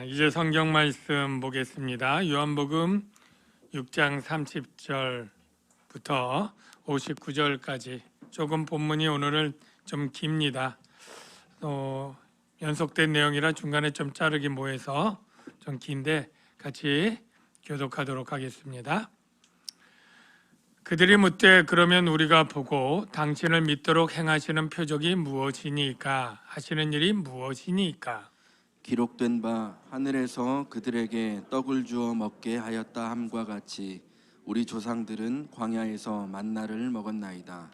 이제 성경 말씀 보겠습니다. 요한복음 6장 30절부터 59절까지 조금 본문이 오늘은 좀 깁니다. 연속된 내용이라 중간에 좀 자르기 뭐해서 좀 긴데 같이 교독하도록 하겠습니다. 그들이 묻되 그러면 우리가 보고 당신을 믿도록 행하시는 표적이 무엇이니까 하시는 일이 무엇이니까? 기록된 바 하늘에서 그들에게 떡을 주어 먹게 하였다 함과 같이 우리 조상들은 광야에서 만나를 먹었나이다.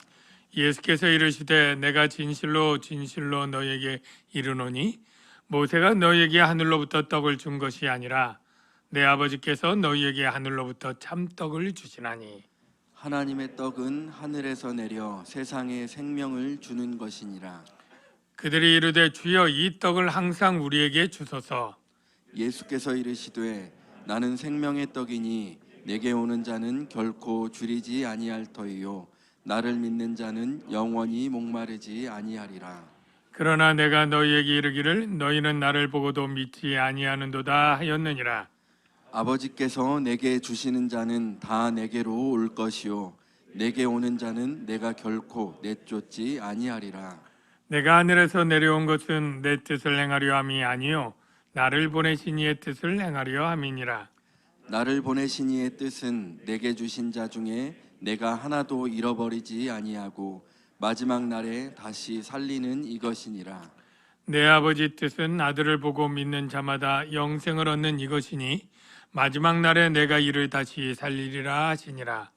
예수께서 이르시되 내가 진실로 진실로 너에게 이르노니 모세가 너에게 하늘로부터 떡을 준 것이 아니라 내 아버지께서 너희에게 하늘로부터 참떡을 주시나니. 하나님의 떡은 하늘에서 내려 세상에 생명을 주는 것이니라. 그들이 이르되 주여 이 떡을 항상 우리에게 주소서. 예수께서 이르시되 나는 생명의 떡이니 내게 오는 자는 결코 줄이지 아니할 터이요 나를 믿는 자는 영원히 목마르지 아니하리라. 그러나 내가 너희에게 이르기를 너희는 나를 보고도 믿지 아니하는도다 하였느니라. 아버지께서 내게 주시는 자는 다 내게로 올 것이요 내게 오는 자는 내가 결코 내쫓지 아니하리라. 내가 하늘에서 내려온 것은 내 뜻을 행하려 함이 아니요 나를 보내신 이의 뜻을 행하려 함이니라. 나를 보내신 이의 뜻은 내게 주신 자 중에 내가 하나도 잃어버리지 아니하고 마지막 날에 다시 살리는 이것이니라. 내 아버지 뜻은 아들을 보고 믿는 자마다 영생을 얻는 이것이니 마지막 날에 내가 이를 다시 살리리라 하시니라.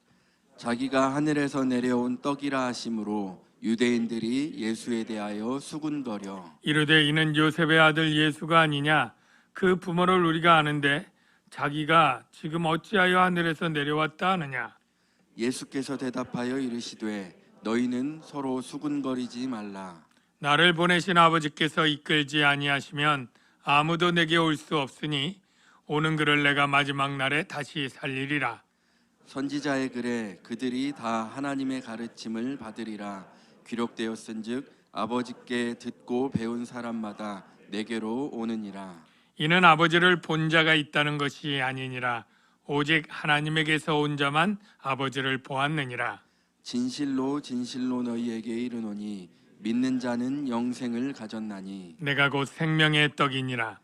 자기가 하늘에서 내려온 떡이라 하심으로 유대인들이 예수에 대하여 수군거려 이르되 이는 요셉의 아들 예수가 아니냐? 그 부모를 우리가 아는데 자기가 지금 어찌하여 하늘에서 내려왔다 하느냐? 예수께서 대답하여 이르시되 너희는 서로 수군거리지 말라. 나를 보내신 아버지께서 이끌지 아니하시면 아무도 내게 올 수 없으니 오는 그를 내가 마지막 날에 다시 살리리라. 선지자의 글에 그들이 다 하나님의 가르침을 받으리라 기록되었은즉 아버지께 듣고 배운 사람마다 내게로 오느니라. 이는 아버지를 본 자가 있다는 것이 아니니라 오직 하나님에게서 온 자만 아버지를 보았느니라. 진실로 진실로 너희에게 이르노니 믿는 자는 영생을 가졌나니 내가 곧 생명의 떡이니라.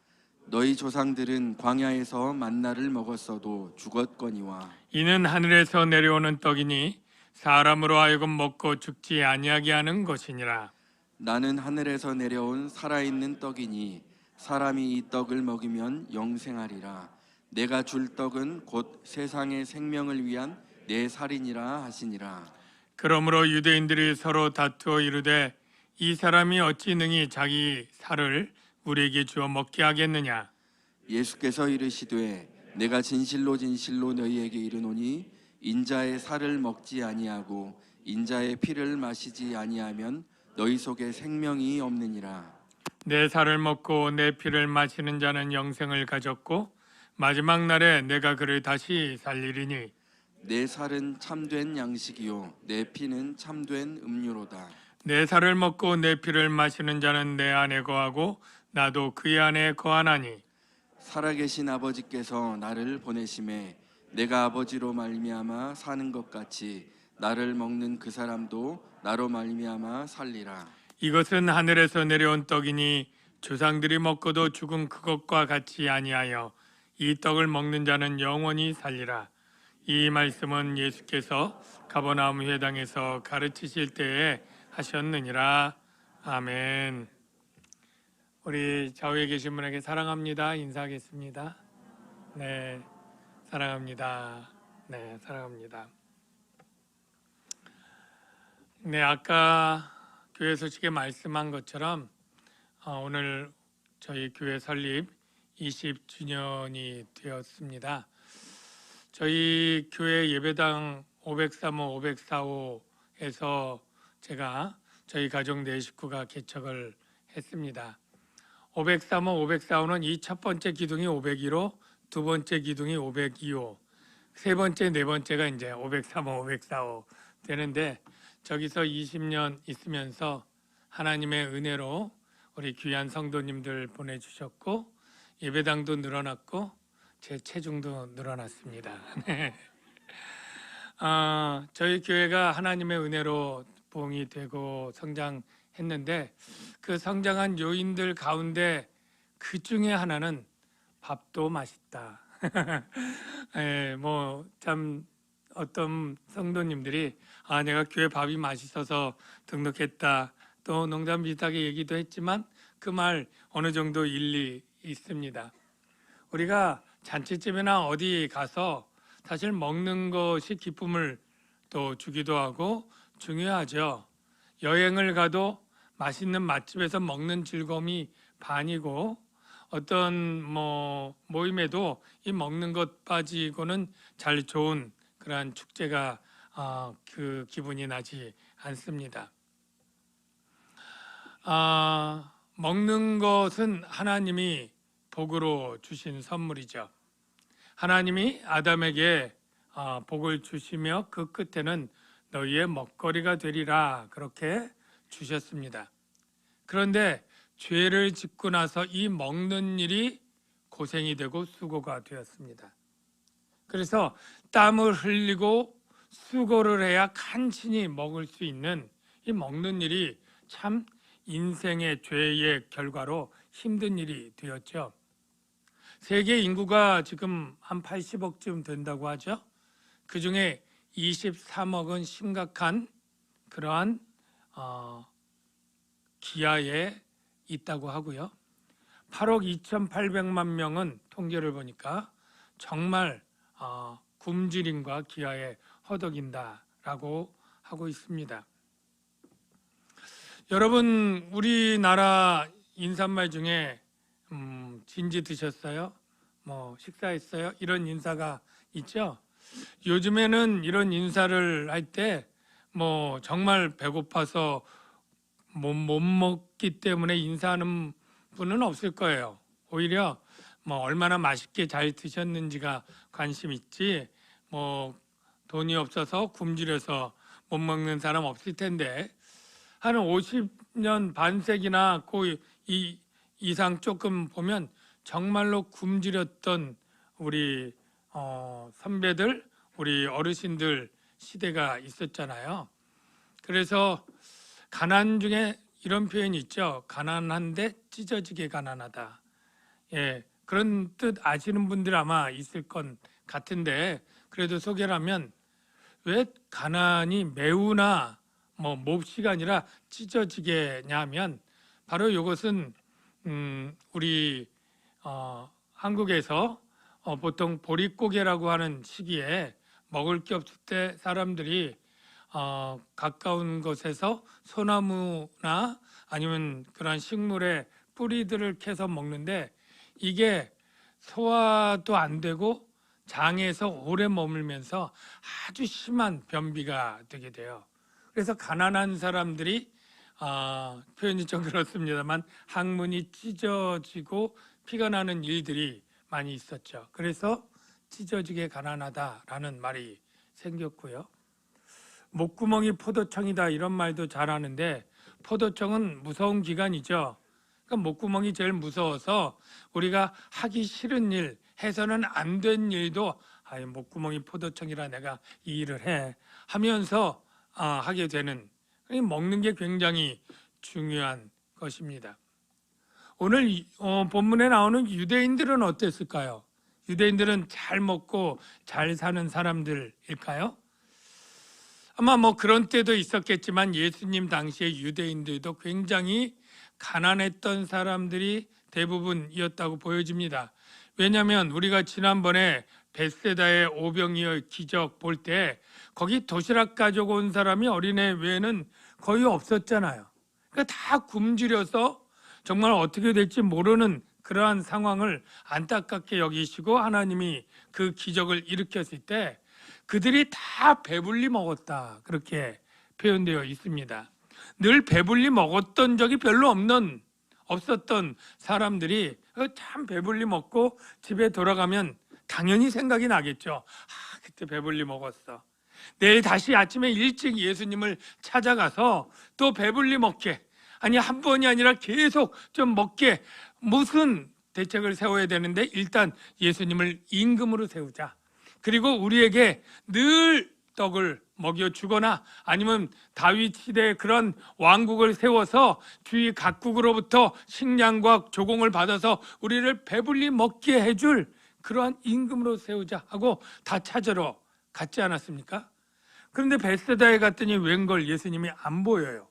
너희 조상들은 광야에서 만나를 먹었어도 죽었거니와 이는 하늘에서 내려오는 떡이니 사람으로 하여금 먹고 죽지 아니하게 하는 것이니라. 나는 하늘에서 내려온 살아있는 떡이니 사람이 이 떡을 먹으면 영생하리라. 내가 줄 떡은 곧 세상의 생명을 위한 내 살이니라 하시니라. 그러므로 유대인들이 서로 다투어 이르되 이 사람이 어찌 능히 자기 살을 우리에게 주어 먹게 하겠느냐? 예수께서 이르시되 내가 진실로 진실로 너희에게 이르노니 인자의 살을 먹지 아니하고 인자의 피를 마시지 아니하면 너희 속에 생명이 없느니라. 내 살을 먹고 내 피를 마시는 자는 영생을 가졌고 마지막 날에 내가 그를 다시 살리리니 내 살은 참된 양식이요 내 피는 참된 음료로다. 내 살을 먹고 내 피를 마시는 자는 내 안에 거하고 나도 그의 안에 거하나니 살아계신 아버지께서 나를 보내심에 내가 아버지로 말미암아 사는 것 같이 나를 먹는 그 사람도 나로 말미암아 살리라. 이것은 하늘에서 내려온 떡이니 조상들이 먹고도 죽은 그것과 같이 아니하여 이 떡을 먹는 자는 영원히 살리라. 이 말씀은 예수께서 가버나움 회당에서 가르치실 때에 하셨느니라. 아멘. 우리 좌우에 계신 분에게 사랑합니다 인사하겠습니다. 네, 사랑합니다. 네, 사랑합니다. 네, 아까 교회 소식에 말씀한 것처럼 오늘 저희 교회 설립 20주년이 되었습니다. 저희 교회 예배당 503호, 504호에서 제가 저희 가족 4식구가 개척을 했습니다. 503호, 504호는 이 첫 번째 기둥이 501호, 두 번째 기둥이 502호, 세 번째, 네 번째가 이제 503호, 504호 되는데 저기서 20년 있으면서 하나님의 은혜로 우리 귀한 성도님들 보내주셨고 예배당도 늘어났고 제 체중도 늘어났습니다. 네. 저희 교회가 하나님의 은혜로 부흥이 되고 성장했는데 그 성장한 요인들 가운데 그 중에 하나는 밥도 맛있다. 예, 뭐 참 어떤 성도님들이 내가 교회 밥이 맛있어서 등록했다. 또 농담 비슷하게 얘기도 했지만 그 말 어느 정도 일리 있습니다. 우리가 잔치집이나 어디 가서 사실 먹는 것이 기쁨을 또 주기도 하고 중요하죠. 여행을 가도 맛있는 맛집에서 먹는 즐거움이 반이고 어떤 모임에도 이 먹는 것 빠지고는 잘 좋은 그러한 축제가 그 기분이 나지 않습니다. 먹는 것은 하나님이 복으로 주신 선물이죠. 하나님이 아담에게 복을 주시며 그 끝에는 너희의 먹거리가 되리라 그렇게 주셨습니다. 그런데 죄를 짓고 나서 이 먹는 일이 고생이 되고 수고가 되었습니다. 그래서 땀을 흘리고 수고를 해야 간신히 먹을 수 있는 이 먹는 일이 참 인생의 죄의 결과로 힘든 일이 되었죠. 세계 인구가 지금 한 80억쯤 된다고 하죠. 그 중에 23억은 심각한 그러한 기아에 있다고 하고요. 8억 2,800만 명은 통계를 보니까 정말 굶주림과 기아에 허덕인다라고 하고 있습니다. 여러분, 우리나라 인사말 중에 진지 드셨어요? 식사했어요? 이런 인사가 있죠. 요즘에는 이런 인사를 할 때 정말 배고파서 못 먹기 때문에 인사하는 분은 없을 거예요. 오히려 얼마나 맛있게 잘 드셨는지가 관심 있지 돈이 없어서 굶주려서 못 먹는 사람 없을 텐데 한 50년 반세기나 이 이상 조금 보면 정말로 굶주렸던 우리 선배들, 우리 어르신들 시대가 있었잖아요. 그래서 가난 중에 이런 표현이 있죠. 가난한데 찢어지게 가난하다. 예, 그런 뜻 아시는 분들 아마 있을 건 같은데 그래도 소개를 하면 왜 가난이 매우나 몹시가 아니라 찢어지게냐 하면 바로 이것은 우리 한국에서 보통 보릿고개라고 하는 시기에 먹을 게 없을 때 사람들이 가까운 곳에서 소나무나 아니면 그런 식물의 뿌리들을 캐서 먹는데 이게 소화도 안 되고 장에서 오래 머물면서 아주 심한 변비가 되게 돼요. 그래서 가난한 사람들이 표현이 좀 그렇습니다만 항문이 찢어지고 피가 나는 일들이 많이 있었죠. 그래서 찢어지게 가난하다라는 말이 생겼고요. 목구멍이 포도청이다 이런 말도 잘하는데 포도청은 무서운 기관이죠. 그러니까 목구멍이 제일 무서워서 우리가 하기 싫은 일, 해서는 안 된 일도 목구멍이 포도청이라 내가 이 일을 해 하면서 하게 되는 먹는 게 굉장히 중요한 것입니다. 오늘 본문에 나오는 유대인들은 어땠을까요? 유대인들은 잘 먹고 잘 사는 사람들일까요? 아마 그런 때도 있었겠지만 예수님 당시에 유대인들도 굉장히 가난했던 사람들이 대부분이었다고 보여집니다. 왜냐하면 우리가 지난번에 벳세다의 오병이어 기적 볼 때 거기 도시락 가지고 온 사람이 어린애 외에는 거의 없었잖아요. 그러니까 다 굶주려서 정말 어떻게 될지 모르는 그러한 상황을 안타깝게 여기시고 하나님이 그 기적을 일으켰을 때 그들이 다 배불리 먹었다 그렇게 표현되어 있습니다. 늘 배불리 먹었던 적이 별로 없었던 사람들이 참 배불리 먹고 집에 돌아가면 당연히 생각이 나겠죠. 그때 배불리 먹었어. 내일 다시 아침에 일찍 예수님을 찾아가서 또 배불리 먹게, 아니 한 번이 아니라 계속 좀 먹게, 무슨 대책을 세워야 되는데 일단 예수님을 임금으로 세우자. 그리고 우리에게 늘 떡을 먹여주거나 아니면 다윗 시대에 그런 왕국을 세워서 주위 각국으로부터 식량과 조공을 받아서 우리를 배불리 먹게 해줄 그러한 임금으로 세우자 하고 다 찾으러 갔지 않았습니까? 그런데 베세다에 갔더니 웬걸 예수님이 안 보여요.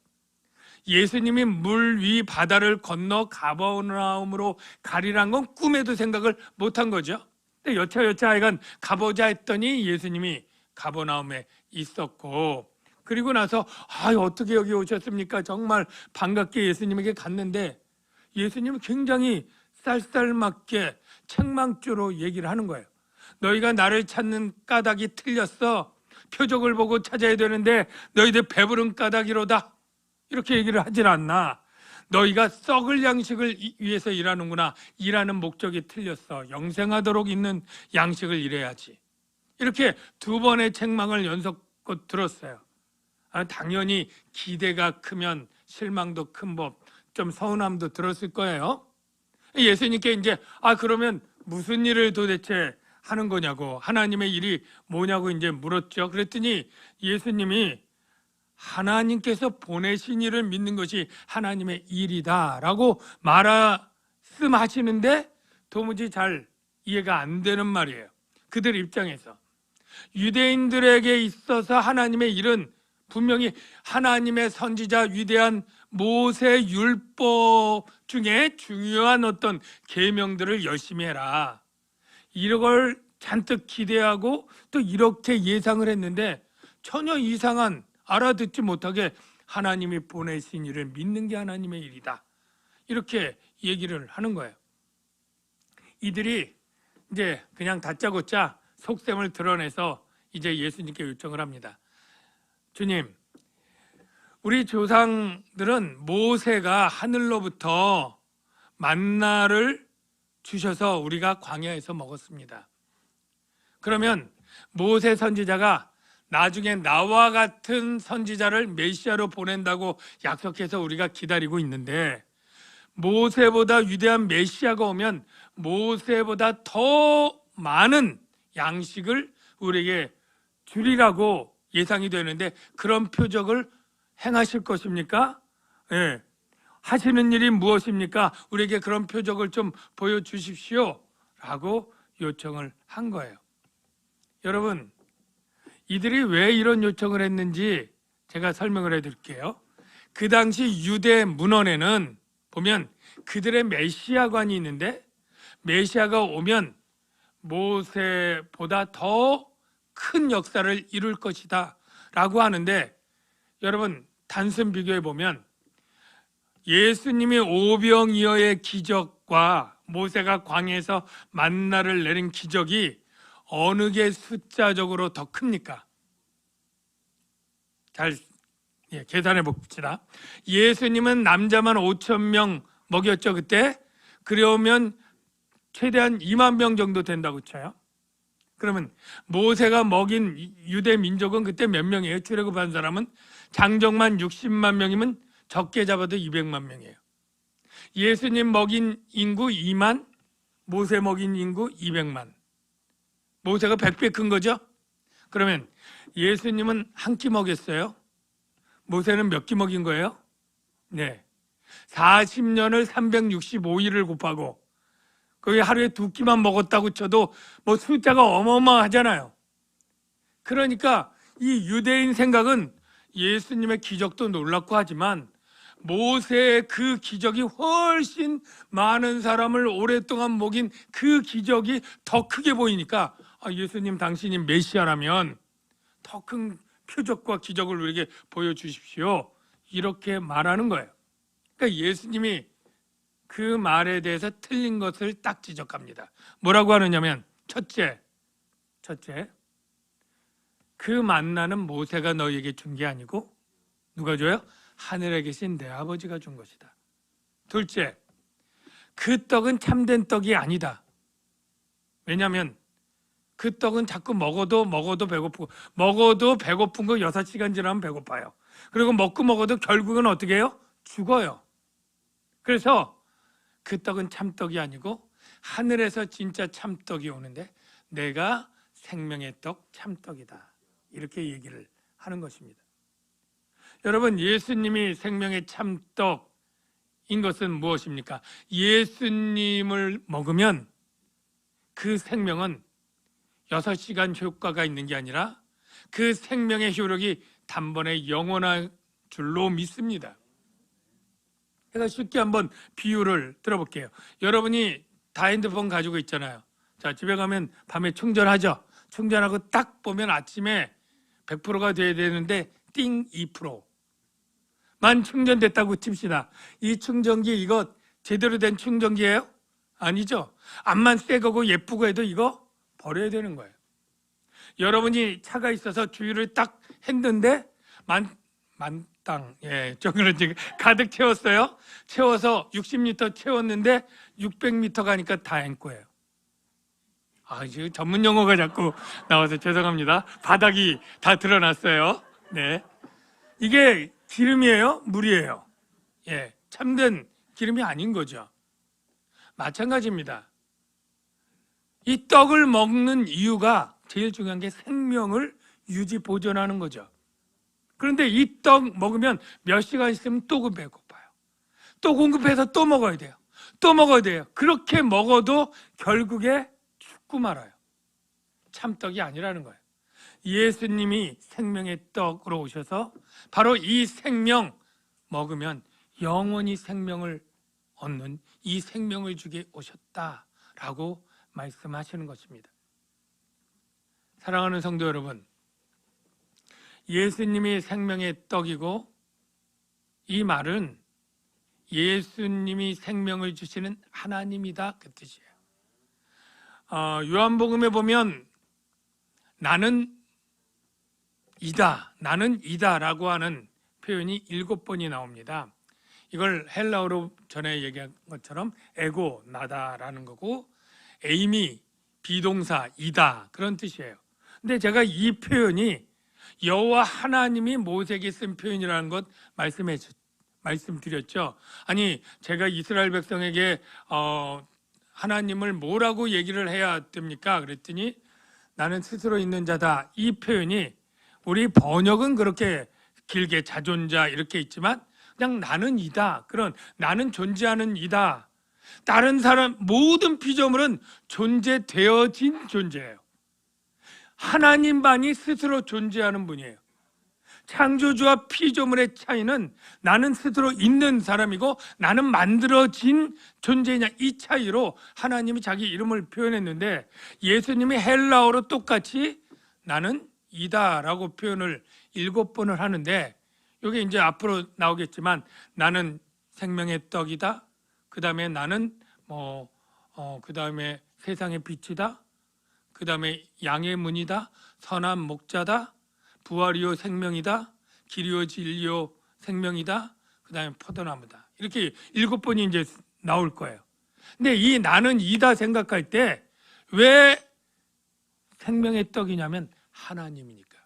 예수님이 물 위 바다를 건너 가버나움으로 가리란 건 꿈에도 생각을 못한 거죠. 근데 여차여차 하여간 가보자 했더니 예수님이 가버나움에 있었고, 그리고 나서 어떻게 여기 오셨습니까? 정말 반갑게 예수님에게 갔는데 예수님은 굉장히 쌀쌀맞게 책망조로 얘기를 하는 거예요. 너희가 나를 찾는 까닭이 틀렸어. 표적을 보고 찾아야 되는데 너희들 배부른 까닭이로다. 이렇게 얘기를 하질 않나. 너희가 썩을 양식을 위해서 일하는구나. 일하는 목적이 틀렸어. 영생하도록 있는 양식을 일해야지. 이렇게 두 번의 책망을 연속껏 들었어요. 당연히 기대가 크면 실망도 큰 법, 좀 서운함도 들었을 거예요. 예수님께 이제 그러면 무슨 일을 도대체 하는 거냐고, 하나님의 일이 뭐냐고 이제 물었죠. 그랬더니 예수님이 하나님께서 보내신 일을 믿는 것이 하나님의 일이다라고 말씀하시는데 도무지 잘 이해가 안 되는 말이에요. 그들 입장에서 유대인들에게 있어서 하나님의 일은 분명히 하나님의 선지자 위대한 모세 율법 중에 중요한 어떤 계명들을 열심히 해라, 이걸 잔뜩 기대하고 또 이렇게 예상을 했는데 전혀 이상한, 알아듣지 못하게 하나님이 보내신 일을 믿는 게 하나님의 일이다, 이렇게 얘기를 하는 거예요. 이들이 이제 그냥 다짜고짜 속셈을 드러내서 이제 예수님께 요청을 합니다. 주님, 우리 조상들은 모세가 하늘로부터 만나를 주셔서 우리가 광야에서 먹었습니다. 그러면 모세 선지자가 나중에 나와 같은 선지자를 메시아로 보낸다고 약속해서 우리가 기다리고 있는데, 모세보다 위대한 메시아가 오면 모세보다 더 많은 양식을 우리에게 주리라고 예상이 되는데 그런 표적을 행하실 것입니까? 예. 하시는 일이 무엇입니까? 우리에게 그런 표적을 좀 보여주십시오 라고 요청을 한 거예요. 여러분, 이들이 왜 이런 요청을 했는지 제가 설명을 해드릴게요. 그 당시 유대 문헌에는 보면 그들의 메시아관이 있는데, 메시아가 오면 모세보다 더 큰 역사를 이룰 것이다 라고 하는데, 여러분 단순 비교해 보면 예수님이 오병이어의 기적과 모세가 광야에서 만나를 내린 기적이 어느 게 숫자적으로 더 큽니까? 잘 계산해 봅시다. 예수님은 남자만 5,000명 먹였죠 그때. 그러면 최대한 2만 명 정도 된다고 쳐요. 그러면 모세가 먹인 유대 민족은 그때 몇 명이에요? 출애굽한 사람은 장정만 60만 명이면 적게 잡아도 200만 명이에요. 예수님 먹인 인구 2만, 모세 먹인 인구 200만. 모세가 100배 큰 거죠? 그러면 예수님은 한 끼 먹였어요? 모세는 몇 끼 먹인 거예요? 네, 40년을 365일을 곱하고 거기 하루에 2끼만 먹었다고 쳐도 뭐 숫자가 어마어마하잖아요. 그러니까 이 유대인 생각은 예수님의 기적도 놀랍고 하지만 모세의 그 기적이 훨씬 많은 사람을 오랫동안 먹인 그 기적이 더 크게 보이니까 예수님 당신이 메시아라면 더 큰 표적과 기적을 우리에게 보여주십시오, 이렇게 말하는 거예요. 그러니까 예수님이 그 말에 대해서 틀린 것을 딱 지적합니다. 뭐라고 하느냐면 첫째, 그 만나는 모세가 너희에게 준 게 아니고 누가 줘요? 하늘에 계신 내 아버지가 준 것이다. 둘째, 그 떡은 참된 떡이 아니다. 왜냐하면 그 떡은 자꾸 먹어도 배고프고, 먹어도 배고픈 거 6시간 지나면 배고파요. 그리고 먹어도 결국은 어떻게 해요? 죽어요. 그래서 그 떡은 참떡이 아니고 하늘에서 진짜 참떡이 오는데 내가 생명의 떡 참떡이다. 이렇게 얘기를 하는 것입니다. 여러분, 예수님이 생명의 참떡인 것은 무엇입니까? 예수님을 먹으면 그 생명은 6시간 효과가 있는 게 아니라 그 생명의 효력이 단번에 영원할 줄로 믿습니다. 제가 쉽게 한번 비유를 들어볼게요. 여러분이 다 핸드폰 가지고 있잖아요. 자, 집에 가면 밤에 충전하죠. 충전하고 딱 보면 아침에 100%가 돼야 되는데 띵 2%만 충전됐다고 칩시다. 이 충전기 이거 제대로 된 충전기예요? 아니죠. 앞만 새 거고 예쁘고 해도 이거 버려야 되는 거예요. 여러분이 차가 있어서 주유를 딱 했는데 만땅, 저기는 지금 가득 채웠어요. 채워서 60리터 채웠는데 600m 가니까 다 앵꼬예요. 지금 전문 용어가 자꾸 나와서 죄송합니다. 바닥이 다 드러났어요. 네, 이게 기름이에요? 물이에요? 참된 기름이 아닌 거죠. 마찬가지입니다. 이 떡을 먹는 이유가 제일 중요한 게 생명을 유지 보존하는 거죠. 그런데 이 떡 먹으면 몇 시간 있으면 또 배고파요. 또 공급해서 또 먹어야 돼요. 또 먹어야 돼요. 그렇게 먹어도 결국에 죽고 말아요. 참떡이 아니라는 거예요. 예수님이 생명의 떡으로 오셔서 바로 이 생명 먹으면 영원히 생명을 얻는 이 생명을 주게 오셨다라고 말씀하시는 것입니다. 사랑하는 성도 여러분, 예수님이 생명의 떡이고 이 말은 예수님이 생명을 주시는 하나님이다, 그 뜻이에요. 요한복음에 보면 나는 이다라고 하는 표현이 7번이 나옵니다. 이걸 헬라어로 전에 얘기한 것처럼 에고, 나다라는 거고, 에이미, 비동사, 이다, 그런 뜻이에요. 근데 제가 이 표현이 여호와 하나님이 모세에게 쓴 표현이라는 것 말씀드렸죠. 아니, 제가 이스라엘 백성에게 하나님을 뭐라고 얘기를 해야 됩니까? 그랬더니 나는 스스로 있는 자다. 이 표현이 우리 번역은 그렇게 길게 자존자 이렇게 있지만 그냥 나는 이다. 그런 나는 존재하는 이다. 다른 사람 모든 피조물은 존재되어진 존재예요. 하나님만이 스스로 존재하는 분이에요. 창조주와 피조물의 차이는 나는 스스로 있는 사람이고 나는 만들어진 존재냐, 이 차이로 하나님이 자기 이름을 표현했는데 예수님이 헬라어로 똑같이 나는 이다라고 표현을 7번을 하는데, 이게 이제 앞으로 나오겠지만 나는 생명의 떡이다, 그 다음에 나는 그 다음에 세상의 빛이다, 그 다음에 양의 문이다, 선한 목자다, 부활이요 생명이다, 길이요 진리요 생명이다, 그 다음에 포도나무다. 이렇게 7번이 이제 나올 거예요. 근데 이 나는 이다 생각할 때 왜 생명의 떡이냐면 하나님이니까.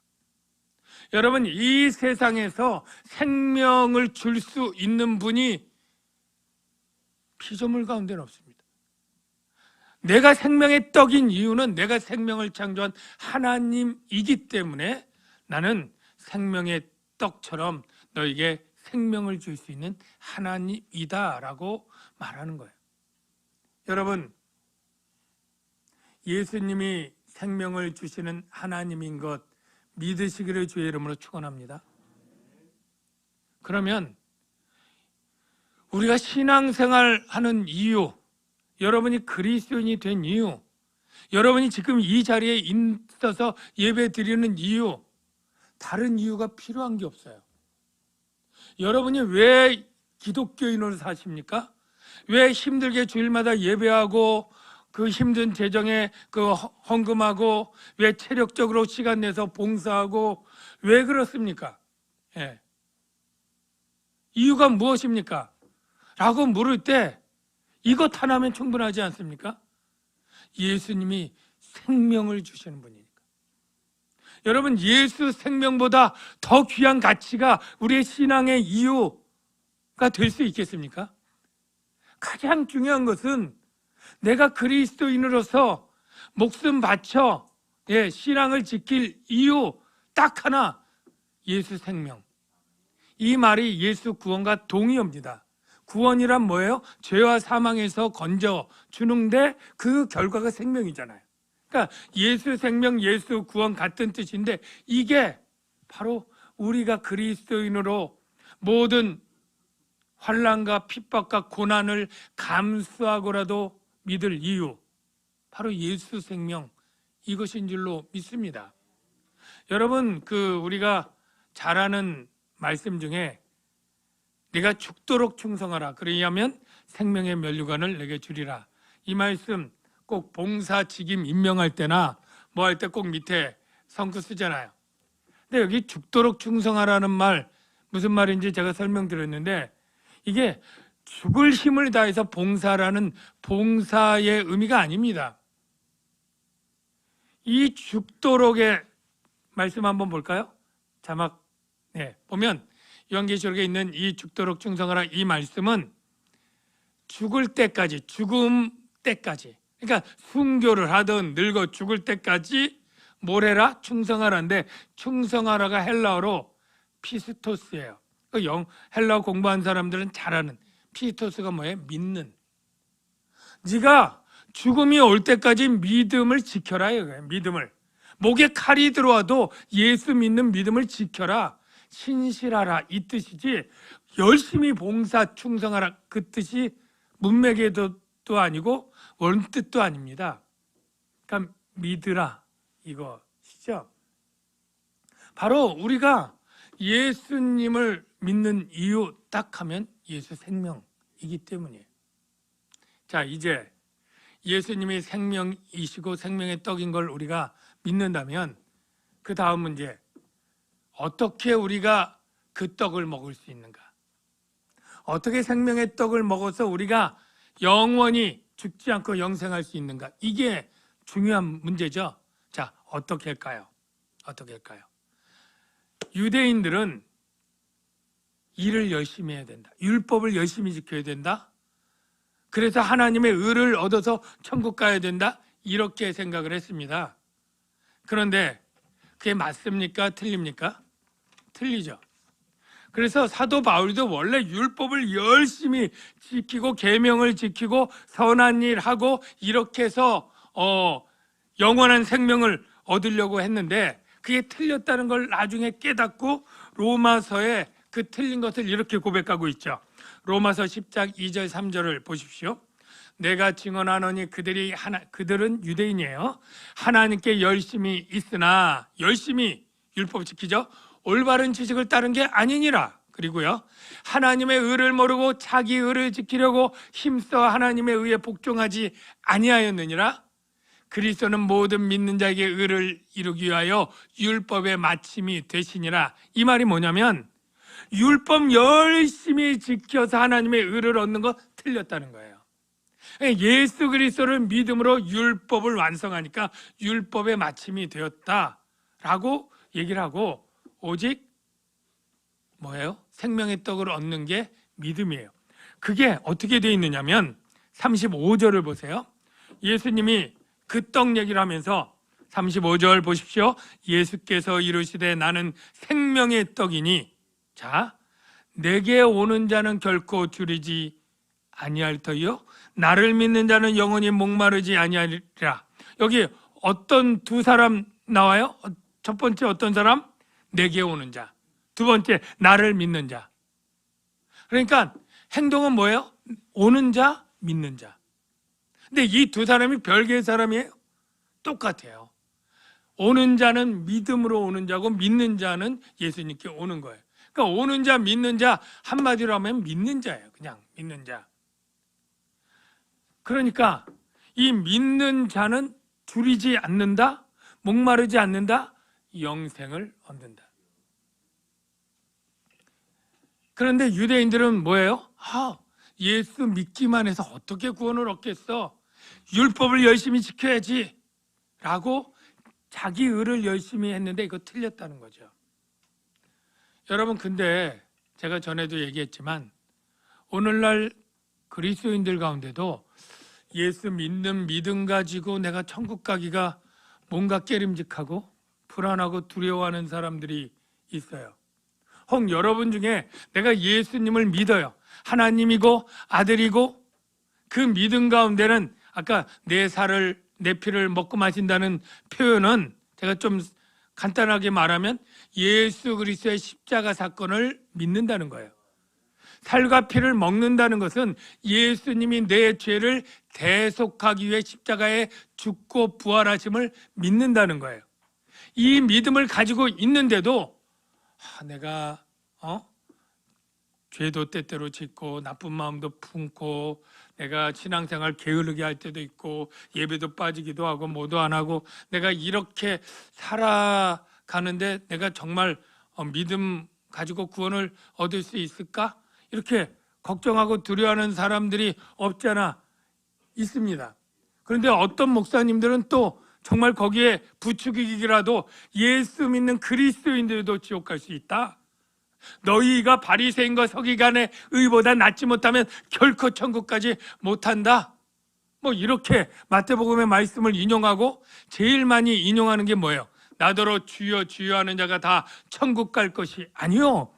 여러분, 이 세상에서 생명을 줄 수 있는 분이 피조물 가운데는 없습니다. 내가 생명의 떡인 이유는 내가 생명을 창조한 하나님이기 때문에 나는 생명의 떡처럼 너에게 생명을 줄 수 있는 하나님이다라고 말하는 거예요. 여러분, 예수님이 생명을 주시는 하나님인 것 믿으시기를 주의 이름으로 축원합니다. 그러면 우리가 신앙생활하는 이유, 여러분이 그리스도인이 된 이유, 여러분이 지금 이 자리에 있어서 예배 드리는 이유, 다른 이유가 필요한 게 없어요. 여러분이 왜 기독교인으로 사십니까? 왜 힘들게 주일마다 예배하고 그 힘든 재정에 그 헌금하고 왜 체력적으로 시간 내서 봉사하고 왜 그렇습니까? 이유가 무엇입니까? 라고 물을 때 이것 하나면 충분하지 않습니까? 예수님이 생명을 주시는 분이니까. 여러분, 예수 생명보다 더 귀한 가치가 우리의 신앙의 이유가 될 수 있겠습니까? 가장 중요한 것은 내가 그리스도인으로서 목숨 바쳐 신앙을 지킬 이유 딱 하나, 예수 생명. 이 말이 예수 구원과 동의어입니다. 구원이란 뭐예요? 죄와 사망에서 건져 주는데 그 결과가 생명이잖아요. 그러니까 예수 생명, 예수 구원 같은 뜻인데 이게 바로 우리가 그리스도인으로 모든 환난과 핍박과 고난을 감수하고라도 믿을 이유, 바로 예수 생명, 이것인 줄로 믿습니다. 여러분, 우리가 잘 아는 말씀 중에 네가 죽도록 충성하라, 그리하면 생명의 면류관을 내게 주리라, 이 말씀 꼭 봉사 직임 임명할 때나 뭐 할 때 꼭 밑에 성구 쓰잖아요. 근데 여기 죽도록 충성하라는 말 무슨 말인지 제가 설명드렸는데, 이게 죽을 힘을 다해서 봉사라는 봉사의 의미가 아닙니다. 이 죽도록의 말씀 한번 볼까요? 자막 보면 요한계시록에 있는 이 죽도록 충성하라, 이 말씀은 죽을 때까지, 죽음 때까지, 그러니까 순교를 하든 늙어 죽을 때까지 뭘 해라? 충성하라인데, 충성하라가 헬라어로 피스토스예요. 헬라어 공부한 사람들은 잘 아는, 피스토스가 뭐예요? 믿는. 네가 죽음이 올 때까지 믿음을 지켜라 이거예요. 믿음을. 목에 칼이 들어와도 예수 믿는 믿음을 지켜라, 신실하라, 이 뜻이지 열심히 봉사 충성하라 그 뜻이 문맥에도 아니고 원뜻도 아닙니다. 그러니까 믿으라 이것이죠. 바로 우리가 예수님을 믿는 이유 딱 하면 예수 생명이기 때문이에요. 자, 이제 예수님이 생명이시고 생명의 떡인 걸 우리가 믿는다면 그 다음 문제, 어떻게 우리가 그 떡을 먹을 수 있는가? 어떻게 생명의 떡을 먹어서 우리가 영원히 죽지 않고 영생할 수 있는가? 이게 중요한 문제죠. 자, 어떻게 할까요? 유대인들은 일을 열심히 해야 된다, 율법을 열심히 지켜야 된다, 그래서 하나님의 의를 얻어서 천국 가야 된다, 이렇게 생각을 했습니다. 그런데 그게 맞습니까? 틀립니까? 틀리죠. 그래서 사도 바울도 원래 율법을 열심히 지키고 계명을 지키고 선한 일 하고 이렇게 해서 영원한 생명을 얻으려고 했는데 그게 틀렸다는 걸 나중에 깨닫고 로마서에 그 틀린 것을 이렇게 고백하고 있죠. 로마서 10장 2절 3절을 보십시오. 내가 증언하노니 그들은 유대인이에요. 하나님께 열심히 있으나, 열심히 율법 지키죠. 올바른 지식을 따른 게 아니니라. 그리고요, 하나님의 의를 모르고 자기 의를 지키려고 힘써 하나님의 의에 복종하지 아니하였느니라. 그리스도는 모든 믿는 자에게 의를 이루기 위하여 율법의 마침이 되시니라. 이 말이 뭐냐면 율법 열심히 지켜서 하나님의 의를 얻는 거 틀렸다는 거예요. 예수 그리스도를 믿음으로 율법을 완성하니까 율법의 마침이 되었다라고 얘기를 하고, 오직 뭐예요? 생명의 떡을 얻는 게 믿음이에요. 그게 어떻게 되어 있느냐면 35절을 보세요. 예수님이 그 떡 얘기를 하면서 35절 보십시오. 예수께서 이르시되 나는 생명의 떡이니, 자, 내게 오는 자는 결코 줄이지 아니할 터이요 나를 믿는 자는 영원히 목마르지 아니하리라. 여기 어떤 두 사람 나와요? 첫 번째 어떤 사람? 내게 오는 자. 두 번째 나를 믿는 자. 그러니까 행동은 뭐예요? 오는 자, 믿는 자. 근데 이 두 사람이 별개의 사람이에요? 똑같아요. 오는 자는 믿음으로 오는 자고 믿는 자는 예수님께 오는 거예요. 그러니까 오는 자, 믿는 자, 한마디로 하면 믿는 자예요. 그냥 믿는 자. 그러니까 이 믿는 자는 줄이지 않는다, 목마르지 않는다, 영생을 얻는다. 그런데 유대인들은 뭐예요? 예수 믿기만 해서 어떻게 구원을 얻겠어? 율법을 열심히 지켜야지 라고 자기 의를 열심히 했는데 이거 틀렸다는 거죠. 여러분, 근데 제가 전에도 얘기했지만 오늘날 그리스도인들 가운데도 예수 믿는 믿음 가지고 내가 천국 가기가 뭔가 깨림직하고 불안하고 두려워하는 사람들이 있어요. 혹 여러분 중에 내가 예수님을 믿어요. 하나님이고 아들이고 그 믿음 가운데는 아까 내 살을 내 피를 먹고 마신다는 표현은 제가 좀 간단하게 말하면 예수 그리스도의 십자가 사건을 믿는다는 거예요. 살과 피를 먹는다는 것은 예수님이 내 죄를 대속하기 위해 십자가에 죽고 부활하심을 믿는다는 거예요. 이 믿음을 가지고 있는데도 내가 죄도 때때로 짓고 나쁜 마음도 품고 내가 신앙생활 게으르게 할 때도 있고 예배도 빠지기도 하고 뭐도 안 하고 내가 이렇게 살아가는데 내가 정말 믿음 가지고 구원을 얻을 수 있을까? 이렇게 걱정하고 두려워하는 사람들이 없잖아 있습니다. 그런데 어떤 목사님들은 또 정말 거기에 부추기기라도 예수 믿는 그리스도인들도 지옥 갈 수 있다. 너희가 바리새인과 서기관의 의보다 낫지 못하면 결코 천국까지 못한다. 뭐 이렇게 마태복음의 말씀을 인용하고 제일 많이 인용하는 게 뭐예요? 나더러 주여 주여 하는 자가 다 천국 갈 것이 아니요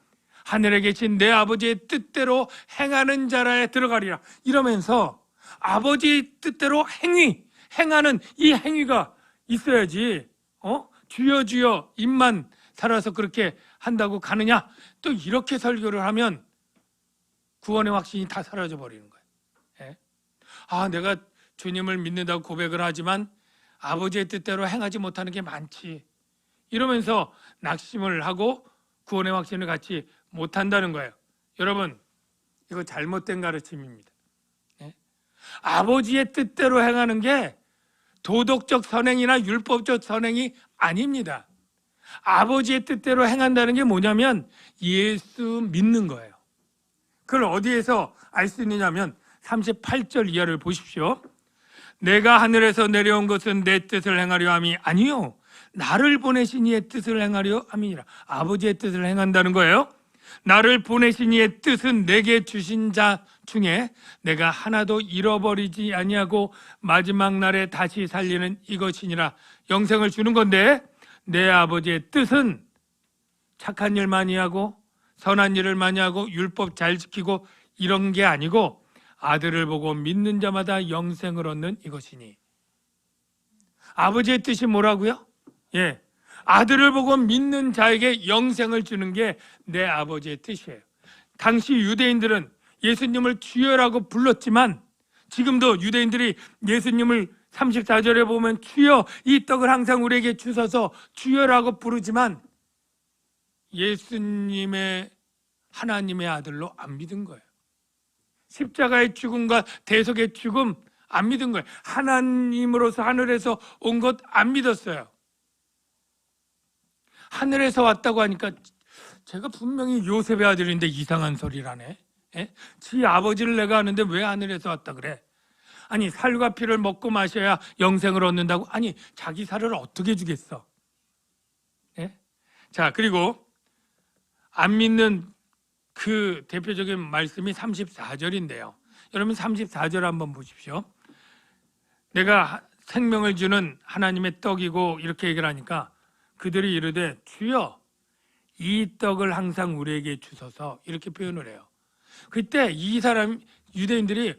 하늘에 계신 내 아버지의 뜻대로 행하는 자라에 들어가리라. 이러면서 아버지 뜻대로 행하는 이 행위가 있어야지 주여 주여 입만 살아서 그렇게 한다고 가느냐? 또 이렇게 설교를 하면 구원의 확신이 다 사라져 버리는 거예요. 예? 내가 주님을 믿는다고 고백을 하지만 아버지의 뜻대로 행하지 못하는 게 많지. 이러면서 낙심을 하고 구원의 확신을 갖지 못한다는 거예요. 여러분, 이거 잘못된 가르침입니다. 예? 아버지의 뜻대로 행하는 게 도덕적 선행이나 율법적 선행이 아닙니다. 아버지의 뜻대로 행한다는 게 뭐냐면 예수 믿는 거예요. 그걸 어디에서 알 수 있느냐면 38절 이하를 보십시오. 내가 하늘에서 내려온 것은 내 뜻을 행하려 함이 아니요 나를 보내신 이의 뜻을 행하려 함이니라. 아버지의 뜻을 행한다는 거예요. 나를 보내신 이의 뜻은 내게 주신 자 중에 내가 하나도 잃어버리지 아니하고 마지막 날에 다시 살리는 이것이니라. 영생을 주는 건데 내 아버지의 뜻은 착한 일 많이 하고 선한 일을 많이 하고 율법 잘 지키고 이런 게 아니고 아들을 보고 믿는 자마다 영생을 얻는 이것이니. 아버지의 뜻이 뭐라고요? 예, 아들을 보고 믿는 자에게 영생을 주는 게 내 아버지의 뜻이에요. 당시 유대인들은 예수님을 주여라고 불렀지만 지금도 유대인들이 예수님을 34절에 보면 주여 이 떡을 항상 우리에게 주셔서 주여라고 부르지만 예수님의 하나님의 아들로 안 믿은 거예요. 십자가의 죽음과 대속의 죽음 안 믿은 거예요. 하나님으로서 하늘에서 온 것 안 믿었어요. 하늘에서 왔다고 하니까 제가 분명히 요셉의 아들인데 이상한 소리라네. 예? 지 아버지를 내가 아는데 왜 하늘에서 왔다 그래? 아니 살과 피를 먹고 마셔야 영생을 얻는다고? 아니 자기 살을 어떻게 주겠어? 예? 자, 그리고 안 믿는 그 대표적인 말씀이 34절인데요. 여러분 34절 한번 보십시오. 내가 생명을 주는 하나님의 떡이고 이렇게 얘기를 하니까 그들이 이르되 주여 이 떡을 항상 우리에게 주소서 이렇게 표현을 해요. 그때 이 사람 유대인들이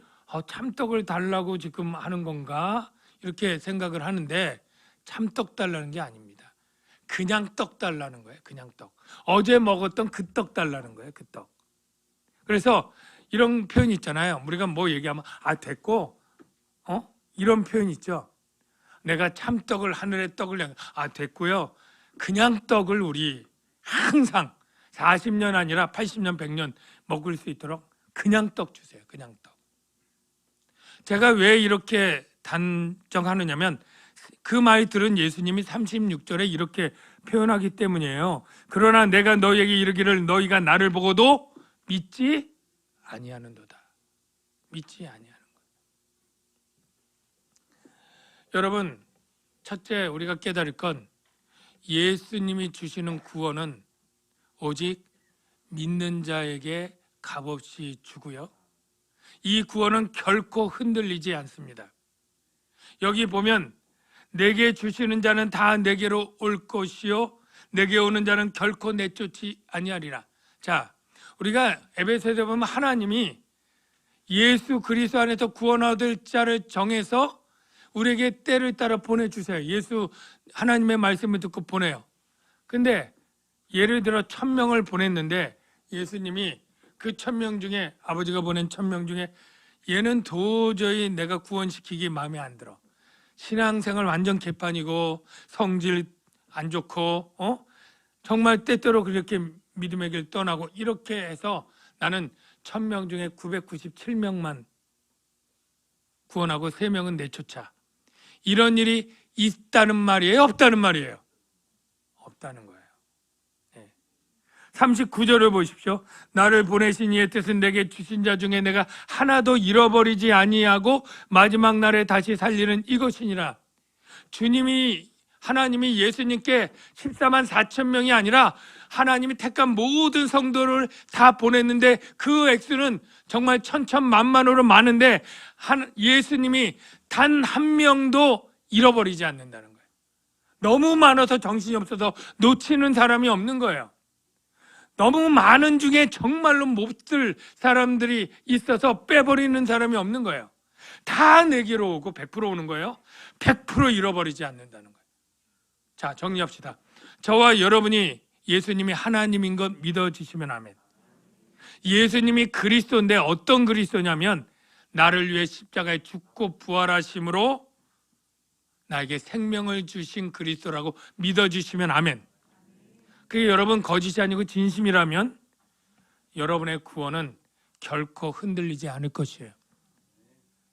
참떡을 달라고 지금 하는 건가 이렇게 생각을 하는데 참떡 달라는 게 아닙니다. 그냥 떡 달라는 거예요. 그냥 떡. 어제 먹었던 그 떡 달라는 거예요. 그 떡. 그래서 이런 표현 있잖아요. 우리가 뭐 얘기하면 됐고 이런 표현 있죠. 내가 참떡을 하늘의 떡을 됐고요. 그냥 떡을 우리 항상 40년 아니라 80년 100년 먹을 수 있도록 그냥 떡 주세요. 그냥 떡. 제가 왜 이렇게 단정하느냐면 그 말 들은 예수님이 36절에 이렇게 표현하기 때문이에요. 그러나 내가 너희에게 이르기를 너희가 나를 보고도 믿지 아니하는도다. 믿지 아니하는 것. 여러분, 첫째 우리가 깨달을 건 예수님이 주시는 구원은 오직 믿는 자에게 값없이 주고요. 이 구원은 결코 흔들리지 않습니다. 여기 보면 내게 주시는 자는 다 내게로 올 것이요 내게 오는 자는 결코 내쫓지 아니하리라. 자, 우리가 에베소서에 보면 하나님이 예수 그리스도 안에서 구원 얻을 자를 정해서 우리에게 때를 따라 보내주세요. 예수 하나님의 말씀을 듣고 보내요. 근데 예를 들어 1000명을 보냈는데 예수님이 그 1000명 중에, 아버지가 보낸 1000명 중에 얘는 도저히 내가 구원시키기 마음에 안 들어, 신앙생활 완전 개판이고 성질 안 좋고 정말 때때로 그렇게 믿음의 길 떠나고, 이렇게 해서 나는 1000명 중에 997명만 구원하고 3명은 내쫓아. 이런 일이 있다는 말이에요, 없다는 말이에요? 없다는 거예요. 39절을 보십시오. 나를 보내신 이의 뜻은 내게 주신 자 중에 내가 하나도 잃어버리지 아니하고 마지막 날에 다시 살리는 이것이니라. 주님이, 하나님이 예수님께 14만 4천 명이 아니라 하나님이 택한 모든 성도를 다 보냈는데 그 액수는 정말 천천만만으로 많은데 예수님이 단 한 명도 잃어버리지 않는다는 거예요. 너무 많아서 정신이 없어서 놓치는 사람이 없는 거예요. 너무 많은 중에 정말로 못 쓸 사람들이 있어서 빼버리는 사람이 없는 거예요. 다 내게로 오고 100% 오는 거예요. 100% 잃어버리지 않는다는 거예요. 자, 정리합시다. 저와 여러분이 예수님이 하나님인 것 믿어지시면 아멘. 예수님이 그리스도인데 어떤 그리스도냐면 나를 위해 십자가에 죽고 부활하심으로 나에게 생명을 주신 그리스도라고 믿어주시면 아멘. 그게 여러분 거짓이 아니고 진심이라면 여러분의 구원은 결코 흔들리지 않을 것이에요.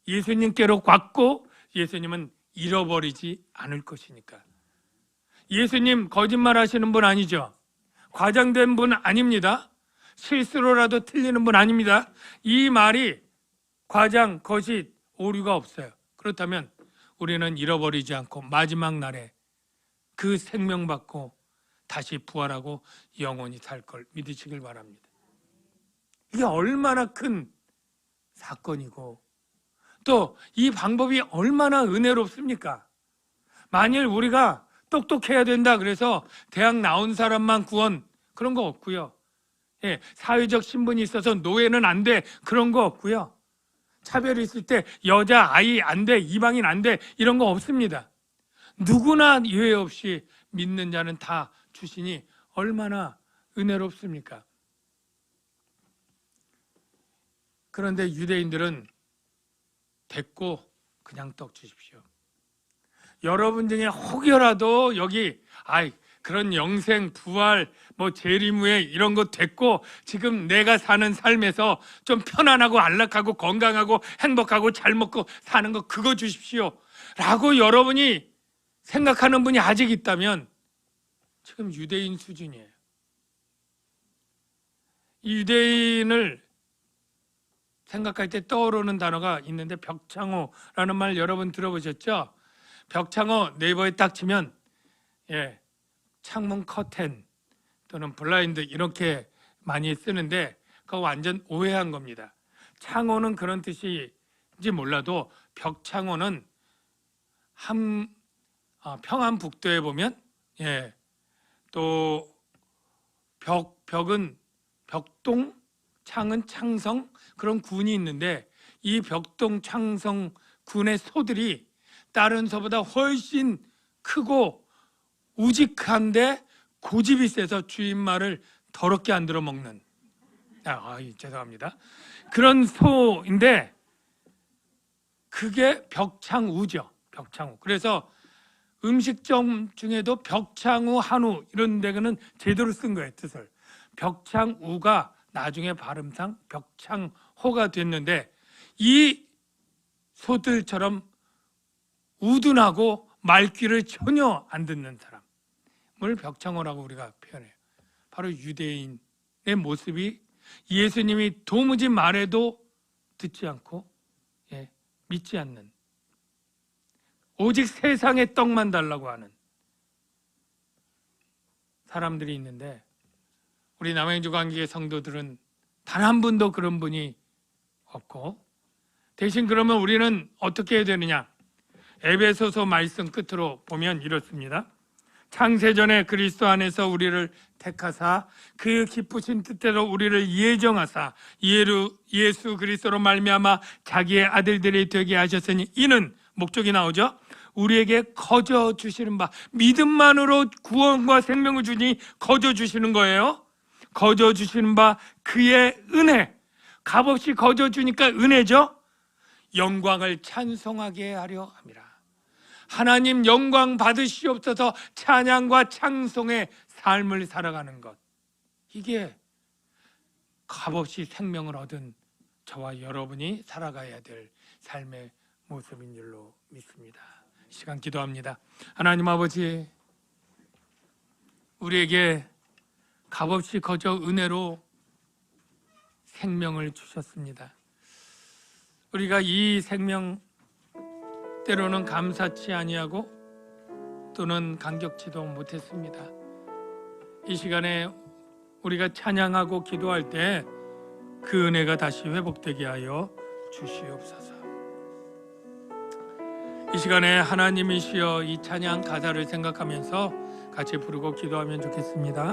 예수님께로 갔고 예수님은 잃어버리지 않을 것이니까. 예수님 거짓말 하시는 분 아니죠. 과장된 분 아닙니다. 실수로라도 틀리는 분 아닙니다. 이 말이 과장, 거짓, 오류가 없어요. 그렇다면 우리는 잃어버리지 않고 마지막 날에 그 생명 받고 다시 부활하고 영원히 살 걸 믿으시길 바랍니다. 이게 얼마나 큰 사건이고 또 이 방법이 얼마나 은혜롭습니까? 만일 우리가 똑똑해야 된다 그래서 대학 나온 사람만 구원, 그런 거 없고요. 사회적 신분이 있어서 노예는 안 돼, 그런 거 없고요. 차별이 있을 때 여자, 아이 안 돼, 이방인 안 돼, 이런 거 없습니다. 누구나 예외 없이 믿는 자는 다 주시니 얼마나 은혜롭습니까? 그런데 유대인들은 됐고 그냥 떡 주십시오. 여러분 중에 혹여라도 여기 그런 영생, 부활, 재림후에 이런 거 됐고 지금 내가 사는 삶에서 좀 편안하고 안락하고 건강하고 행복하고 잘 먹고 사는 거 그거 주십시오 라고 여러분이 생각하는 분이 아직 있다면 지금 유대인 수준이에요. 이 유대인을 생각할 때 떠오르는 단어가 있는데 벽창호라는 말 여러분 들어보셨죠? 벽창호 네이버에 딱 치면 창문 커튼 또는 블라인드 이렇게 많이 쓰는데 그거 완전 오해한 겁니다. 창호는 그런 뜻인지 몰라도 벽창호는 평안북도에 보면 또 벽은 벽동, 창은 창성, 그런 군이 있는데 이 벽동 창성 군의 소들이 다른 소보다 훨씬 크고 우직한데 고집이 세서 주인 말을 더럽게 안 들어먹는, 죄송합니다. 그런 소인데 그게 벽창우죠. 벽창우. 그래서 음식점 중에도 벽창우, 한우 이런 데는 제대로 쓴 거예요, 뜻을. 벽창우가 나중에 발음상 벽창호가 됐는데 이 소들처럼 우둔하고 말귀를 전혀 안 듣는 사람을 벽창호라고 우리가 표현해요. 바로 유대인의 모습이 예수님이 도무지 말해도 듣지 않고 믿지 않는, 오직 세상의 떡만 달라고 하는 사람들이 있는데 우리 남양주 관계의 성도들은 단 한 분도 그런 분이 없고 대신 그러면 우리는 어떻게 해야 되느냐? 에베소서 말씀 끝으로 보면 이렇습니다. 창세전에 그리스도 안에서 우리를 택하사 그 기쁘신 뜻대로 우리를 예정하사 예수 그리스도로 말미암아 자기의 아들들이 되게 하셨으니, 이는 목적이 나오죠. 우리에게 거저 주시는 바, 믿음만으로 구원과 생명을 주니 거저 주시는 거예요. 거저 주시는 바 그의 은혜, 값없이 거저 주니까 은혜죠. 영광을 찬송하게 하려 함이라. 하나님 영광 받으시옵소서. 찬양과 찬송의 삶을 살아가는 것, 이게 값없이 생명을 얻은 저와 여러분이 살아가야 될 삶의 모습인 줄로 믿습니다. 이 시간 기도합니다. 하나님 아버지, 우리에게 값없이 거저 은혜로 생명을 주셨습니다. 우리가 이 생명 때로는 감사치 아니하고 또는 감격치도 못했습니다. 이 시간에 우리가 찬양하고 기도할 때 그 은혜가 다시 회복되게 하여 주시옵소서. 이 시간에 하나님이시여, 이 찬양 가사를 생각하면서 같이 부르고 기도하면 좋겠습니다.